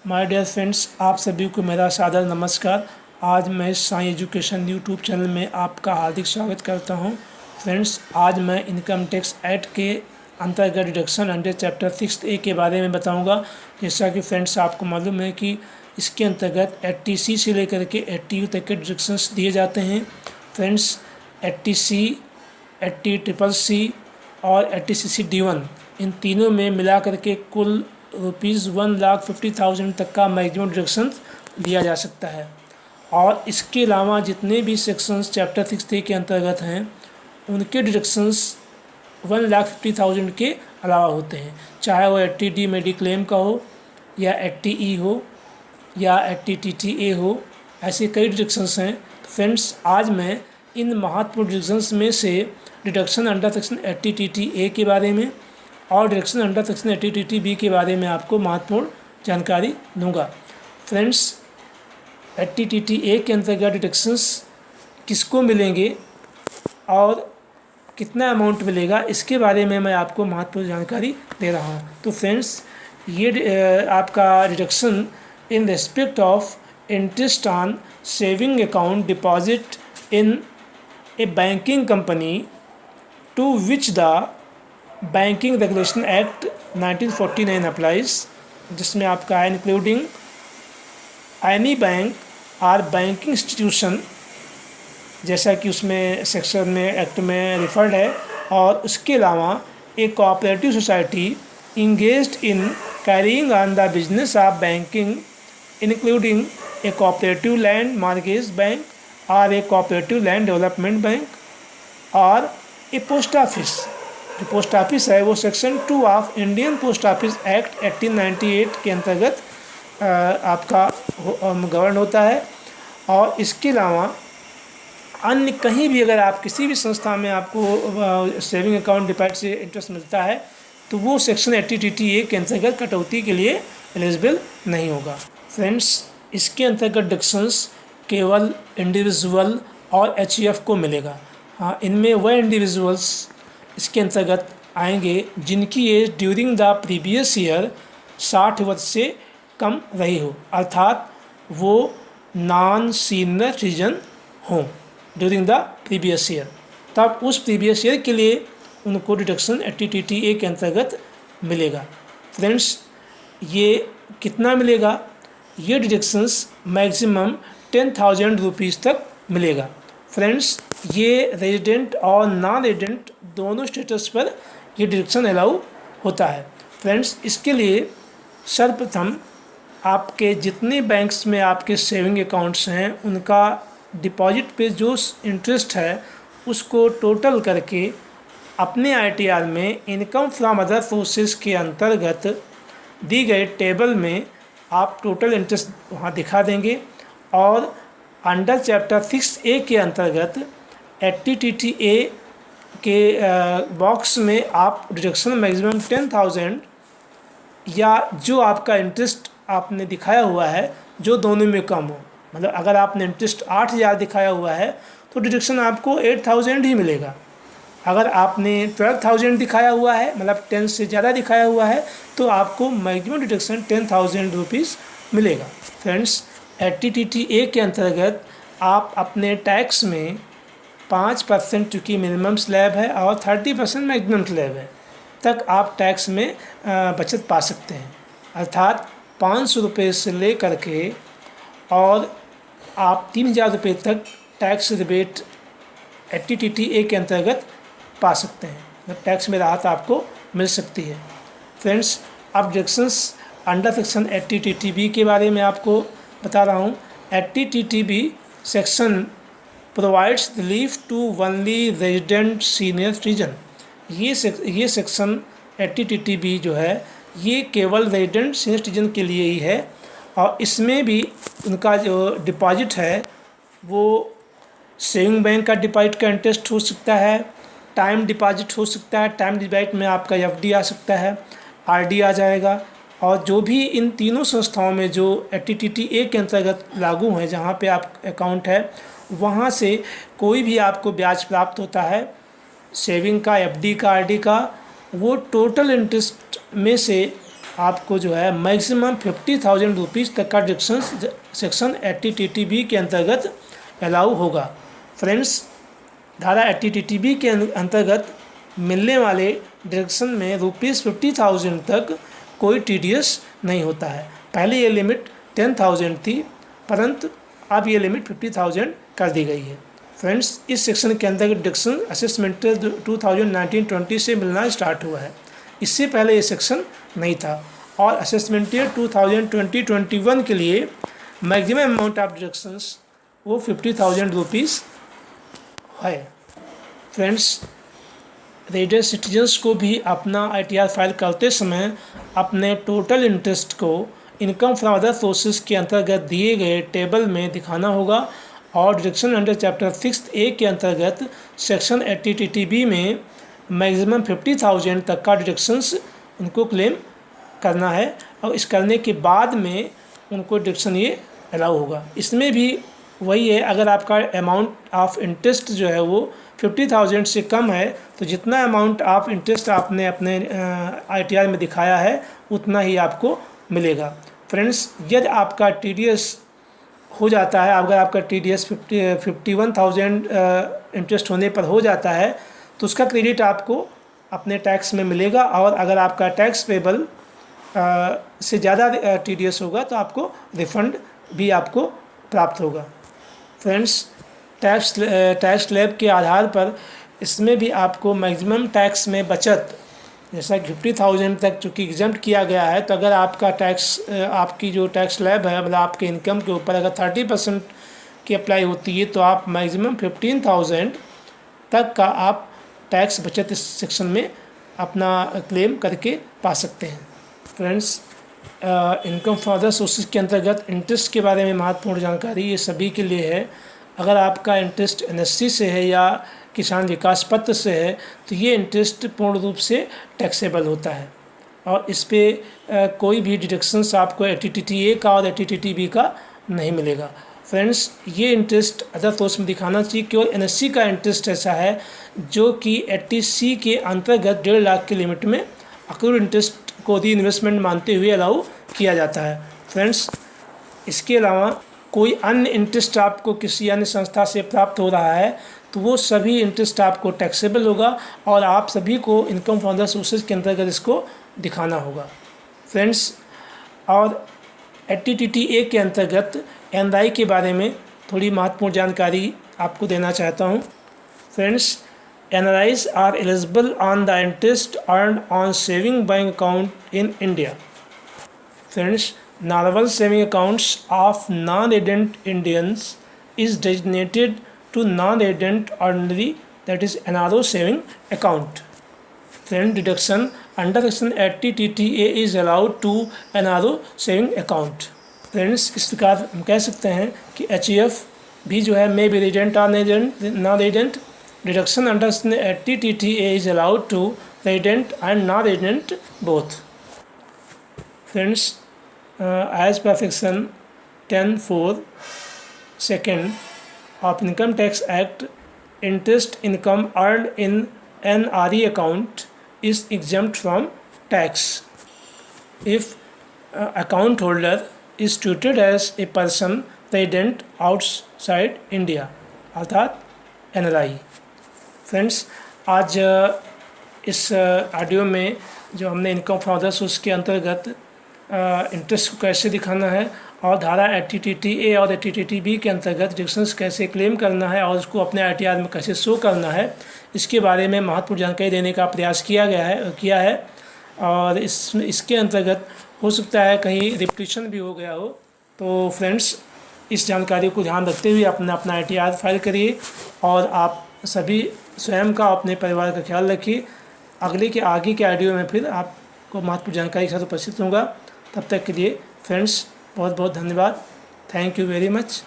My dear friends, आप सभी को मेरा सादर नमस्कार। आज मैं साई एजुकेशन यूट्यूब चैनल में आपका हार्दिक स्वागत करता हूं। फ्रेंड्स, आज मैं इनकम टैक्स एक्ट के अंतर्गत डिडक्शन अंडर चैप्टर 6A के बारे में बताऊंगा। जैसा कि फ्रेंड्स आपको मालूम है कि इसके अंतर्गत 80C से लेकर के 80U तक के डिडक्शंस दिए जाते हैं। फ्रेंड्स, 80C, 80CCC और 80CCD1 इन तीनों में मिला करके कुल ₹1,50,000 तक का मैक्सिमम डिडक्शन दिया जा सकता है। और इसके अलावा जितने भी सेक्शंस चैप्टर 6A के अंतर्गत हैं उनके डिडक्शंस 1,50,000 के अलावा होते हैं, चाहे वो 80D मेडिक्लेम का हो या 80E हो या 80TTA हो। ऐसे कई डिडक्शंस हैं। तो फ्रेंड्स, आज मैं इन महत्वपूर्ण डिडक्शंस में से डिडक्शन अंडर सेक्शन 80TTA के बारे में और डिडक्शन अंडर सेक्शन 80TTB के बारे में आपको महत्वपूर्ण जानकारी दूंगा। फ्रेंड्स, 80TTA के अंतर्गत डिडक्शंस किसको मिलेंगे और कितना अमाउंट मिलेगा, इसके बारे में मैं आपको महत्वपूर्ण जानकारी दे रहा हूं। तो फ्रेंड्स, ये आपका deduction in respect of interest on saving account deposit in a banking company to which the banking regulation act 1949 applies, जिसमें आपका है including any bank or banking institution, जैसा कि उसमें सेक्शन में एक्ट में रिफर्ड है। और उसके अलावा एक cooperative society engaged in carrying on the business of banking including a cooperative land mortgage bank और a cooperative land development bank और ए पोस्ट ऑफिस। जो पोस्ट ऑफिस है वो section 2 of Indian post office act 1898 के अंतर्गत आपका govern होता है। और इसके अलावा अन्य कहीं भी अगर आप किसी भी संस्था में आपको सेविंग अकाउंट डिपॉजिट से इंटरेस्ट मिलता है तो वो सेक्शन 80TTA के अंतर्गत कटौती के लिए एलिजिबल नहीं होगा। फ्रेंड्स, इसके अंतर्गत डिडक्शंस केवल इंडिविजुअल और HUF को मिलेगा। हाँ, इनमें वह इंडिविजुअल्स इसके अंतर्गत आएंगे जिनकी age during the previous year 60 वर्ष से कम रही हो, अर्थात वो नॉन सीनियर सिटीजन हों ड्यूरिंग द प्रीवियस ईयर। तब उस प्रीवियस ईयर के लिए उनको डिडक्शन 80TTA के अंतर्गत मिलेगा। फ्रेंड्स, ये कितना मिलेगा? ये डिडक्शंस मैक्सिमम 10,000 रुपीज़ तक मिलेगा। फ्रेंड्स, ये रेजिडेंट और नॉन रेजिडेंट दोनों स्टेटस पर ये डिडक्शन अलाउ होता है। फ्रेंड्स, इसके लिए सर्वप्रथम आपके जितने बैंक्स में आपके सेविंग अकाउंट्स हैं उनका डिपॉजिट पे जो इंटरेस्ट है उसको टोटल करके अपने ITR में इनकम फ्रॉम अदर सोर्सेज के अंतर्गत दी गए टेबल में आप टोटल इंटरेस्ट वहाँ दिखा देंगे। और अंडर चैप्टर 6A के अंतर्गत 80TTA के बॉक्स में आप डिडक्शन मैक्सिमम 10,000 या जो आपका इंटरेस्ट आपने दिखाया हुआ है जो दोनों में कम हो, मतलब अगर आपने इंटरेस्ट 8,000 दिखाया हुआ है तो डिडक्शन आपको 8,000 ही मिलेगा। अगर आपने 12,000 दिखाया हुआ है, मतलब 10 से ज़्यादा दिखाया हुआ है, तो आपको मैक्सिमम डिडक्शन 10,000 रुपीज़ मिलेगा। फ्रेंड्स, 80TTA के अंतर्गत आप अपने टैक्स में 5% चूँकि मिनिमम स्लैब है और 30% मैक्सिमम स्लैब है तक आप टैक्स में बचत पा सकते हैं, अर्थात 500 रुपये से ले करके और आप 3,000 रुपये तक टैक्स रिबेट 80TTA के अंतर्गत पा सकते हैं, मतलब टैक्स में राहत आपको मिल सकती है। फ्रेंड्स, अब डिडक्शंस अंडर सेक्शन 80TTB के बारे में आपको बता रहा हूँ। 80TTB section provides relief to only resident senior citizen. ये सेक्शन 80TTB जो है ये केवल रेजिडेंट सीनियर सिटीजन के लिए ही है। और इसमें भी उनका जो डिपॉजिट है वो सेविंग बैंक का डिपॉजिट का इंटरेस्ट हो सकता है, टाइम डिपॉजिट हो सकता है, टाइम डिपॉजिट में आपका FD आ सकता है, RD आ जाएगा। और जो भी इन तीनों संस्थाओं में जो 80TTA के अंतर्गत लागू हैं, जहाँ पे आप अकाउंट है वहाँ से कोई भी आपको ब्याज प्राप्त होता है सेविंग का, FD का, RD का, वो टोटल इंटरेस्ट में से आपको जो है मैक्सिमम 50,000 रुपीज़ तक का डिडक्शन सेक्शन 80TTB के अंतर्गत अलाउ होगा। फ्रेंड्स, धारा 80TTB के अंतर्गत मिलने वाले डिडक्शन में ₹50,000 तक कोई TDS नहीं होता है। पहले ये लिमिट 10,000 थी, परंतु अब ये लिमिट 50,000 कर दी गई है। फ्रेंड्स, इस सेक्शन के अंतर्गत डिडक्शन असेसमेंटल 2019-20 से मिलना स्टार्ट हुआ है। इससे पहले ये सेक्शन नहीं था और असेसमेंटल 2020-21 के लिए मैक्सिमम अमाउंट ऑफ डिडक्शंस वो 50,000 रुपीज़ है। फ्रेंड्स, रेजिडेंट सिटीजन्स को भी अपना ITR फाइल करते समय अपने टोटल इंटरेस्ट को इनकम फ्रॉम अदर सोर्सेज के अंतर्गत दिए गए टेबल में दिखाना होगा और डिडक्शन अंडर चैप्टर 6A के अंतर्गत सेक्शन 80TTB में मैक्सिमम 50,000 तक का डिडक्शंस उनको क्लेम करना है और इस करने के बाद में उनको डिडक्शन ये अलाउ होगा। इसमें भी वही है, अगर आपका अमाउंट ऑफ इंटरेस्ट जो है वो 50,000 से कम है तो जितना अमाउंट ऑफ इंटरेस्ट आपने अपने ITR में दिखाया है उतना ही आपको मिलेगा। फ्रेंड्स, यदि आपका TDS हो जाता है, अगर आपका TDS 51,000 इंटरेस्ट होने पर हो जाता है तो उसका क्रेडिट आपको अपने टैक्स में मिलेगा और अगर आपका टैक्स पेबल से ज़्यादा TDS होगा तो आपको रिफ़ंड भी आपको प्राप्त होगा। फ्रेंड्स, टैक्स स्लैब के आधार पर इसमें भी आपको मैक्सिमम टैक्स में बचत, जैसा 50,000 तक चूँकि एग्जम्प्ट किया गया है, तो अगर आपका टैक्स आपकी जो टैक्स स्लैब है मतलब आपके इनकम के ऊपर अगर 30% की अप्लाई होती है तो आप मैक्सिमम 15,000 तक का आप टैक्स बचत इस सेक्शन में अपना क्लेम करके पा सकते हैं। Friends, income from other sources के अंतर्गत इंटरेस्ट के बारे में महत्वपूर्ण जानकारी ये सभी के लिए है। अगर आपका इंटरेस्ट NSC से है या किसान विकास पत्र से है तो ये इंटरेस्ट पूर्ण रूप से टैक्सेबल होता है और इस पर कोई भी डिडक्शंस आपको 80TTA का और 80TTB का नहीं मिलेगा। फ्रेंड्स, ये इंटरेस्ट अदर सोर्स में दिखाना चाहिए। केवल NSC का इंटरेस्ट ऐसा है जो कि 80C के अंतर्गत 1.5 लाख की लिमिट में अक्रूड इंटरेस्ट को री इन्वेस्टमेंट मानते हुए अलाउ किया जाता है। फ्रेंड्स, इसके अलावा कोई अन्य इंटरेस्ट आपको किसी अन्य संस्था से प्राप्त हो रहा है तो वो सभी इंटरेस्ट आपको टैक्सेबल होगा और आप सभी को इनकम फ्रॉम अदर सोर्सेज के अंतर्गत इसको दिखाना होगा। फ्रेंड्स, और 80TTA के अंतर्गत NRI के बारे में थोड़ी महत्वपूर्ण जानकारी आपको देना चाहता हूँ। Friends, NRIs are eligible on the interest earned on saving bank account in India. Friends, normal saving accounts of non-resident Indians is designated to non-resident ordinary, that is NRO saving account. Friend, deduction under section 80TTA is allowed to NRO saving account. Friends, इस प्रकार हम कह सकते हैं कि HEF भी जो है may be resident or non-resident. Deduction under 80TTA is allowed to resident and non-resident both. Friends, as per section 10(4) second of Income Tax Act, interest income earned in NRE account is exempt from tax if account holder is treated as a person resident outside India, अर्थात NRI। Friends, आज इस audio में जो हमने income from other source के अंतर्गत interest को कैसे दिखाना है और धारा 80TTA और 80TTB के अंतर्गत डिडक्शंस कैसे क्लेम करना है और उसको अपने ITR में कैसे शो करना है, इसके बारे में महत्वपूर्ण जानकारी देने का प्रयास किया है और इसके अंतर्गत हो सकता है कहीं रिपीटिशन भी हो गया हो। तो फ्रेंड्स, इस जानकारी को ध्यान रखते हुए अपना ITR फाइल करिए और आप सभी स्वयं का अपने परिवार का ख्याल रखिए। आगे के ऑडियो में फिर आपको महत्वपूर्ण जानकारी के साथ उपस्थित होगा। तब तक के लिए फ्रेंड्स, बहुत बहुत धन्यवाद। Thank you very much.